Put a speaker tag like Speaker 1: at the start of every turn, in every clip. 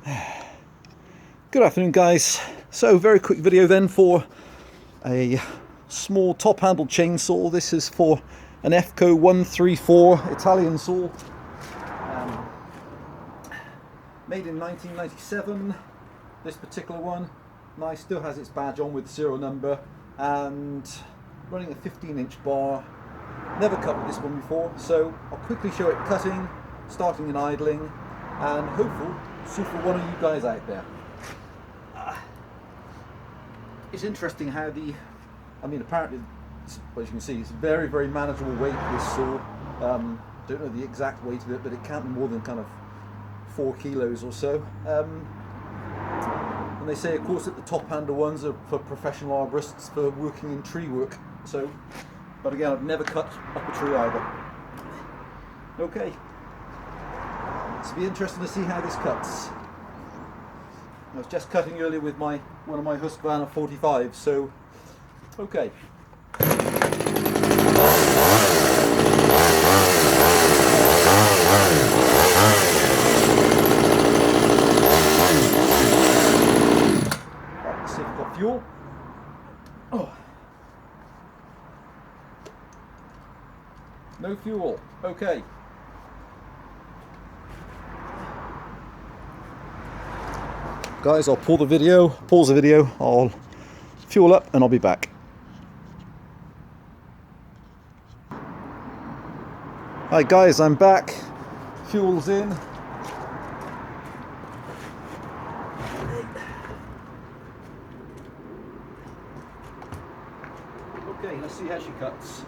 Speaker 1: Good afternoon, guys. So very quick video then for a small top handle chainsaw. This is for an Efco 134 Italian saw, made in 1997. This particular one, nice, still has its badge on with the serial number, and running a 15-inch bar. Never cut with this one before, so I'll quickly show it cutting, starting and idling, and hopefully see for one of you guys out there. It's interesting how apparently, as you can see, it's very, very manageable weight, this saw. Don't know the exact weight of it, but it can't be more than kind of 4 kilos or so. And they say, of course, that the top handle ones are for professional arborists for working in tree work. So, but again, I've never cut up a tree either. Okay, it's be interesting to see how this cuts. I was just cutting earlier with one of my Husqvarna 45s, so okay. Let's see if we've got fuel. Oh. No fuel. Okay. Guys, I'll pause the video, I'll fuel up and I'll be back. Hi guys, I'm back. Fuel's in. Okay, let's see how she cuts.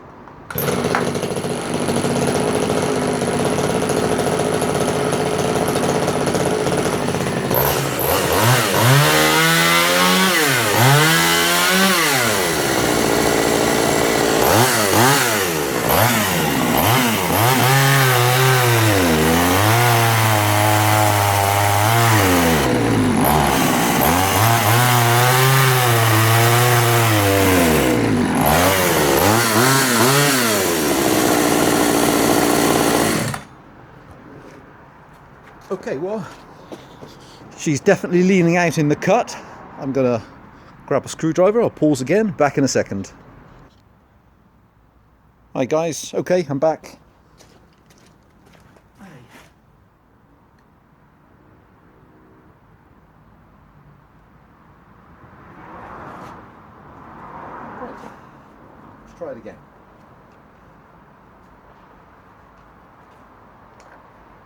Speaker 1: Okay, well, she's definitely leaning out in the cut. I'm gonna grab a screwdriver, I'll pause again, back in a second. Hi guys, okay, I'm back. Right, let's try it again.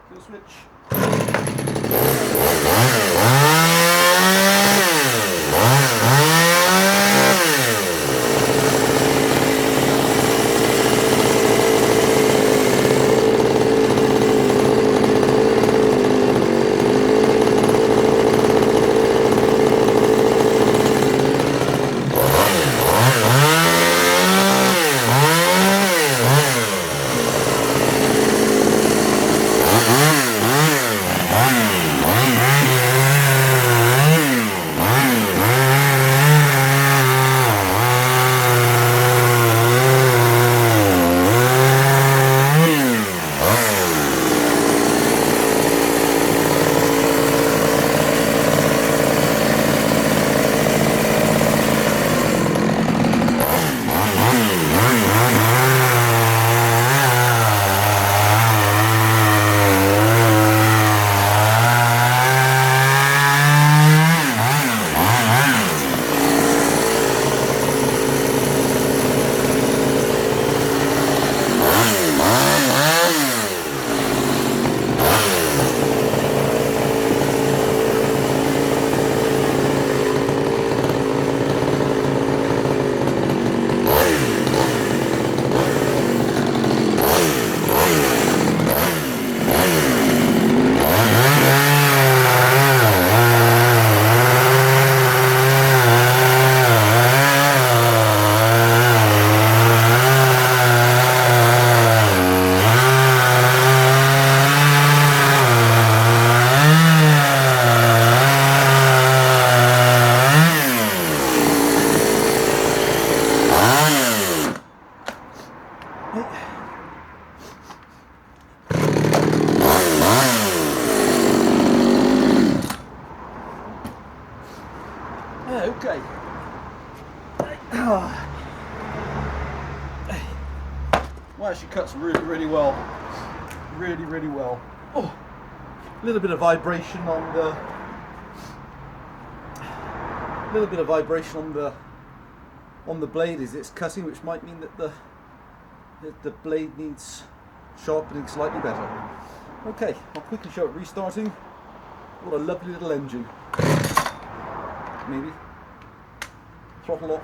Speaker 1: Fuel switch. Okay. Well, she cuts really well. Really well. Oh, a little bit of vibration on the blade as it's cutting, which might mean that the blade needs sharpening slightly better. Okay, I'll quickly show it restarting. What a lovely little engine. Maybe. Throttle lock.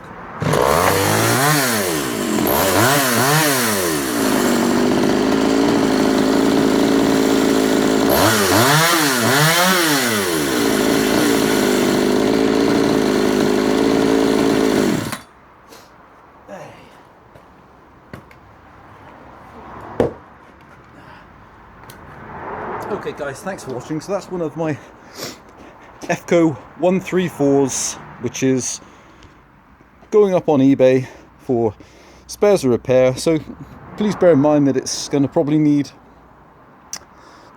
Speaker 1: Okay guys, thanks for watching. So that's one of my Efco 134s, which is going up on eBay for spares or repair. So please bear in mind that it's going to probably need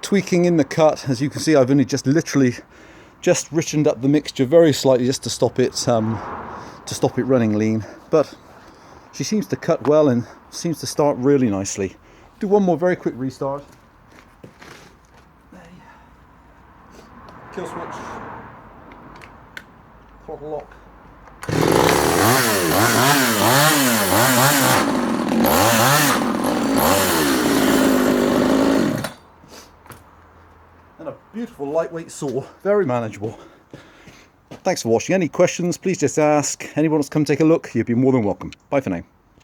Speaker 1: tweaking in the cut. As you can see, I've only literally richened up the mixture very slightly just to stop it running lean. But she seems to cut well and seems to start really nicely. Do one more very quick restart. Kill switch, throttle lock. And a beautiful lightweight saw, very manageable. Thanks for watching. Any questions, please just ask. Anyone wants to come take a look, you'd be more than welcome. Bye for now.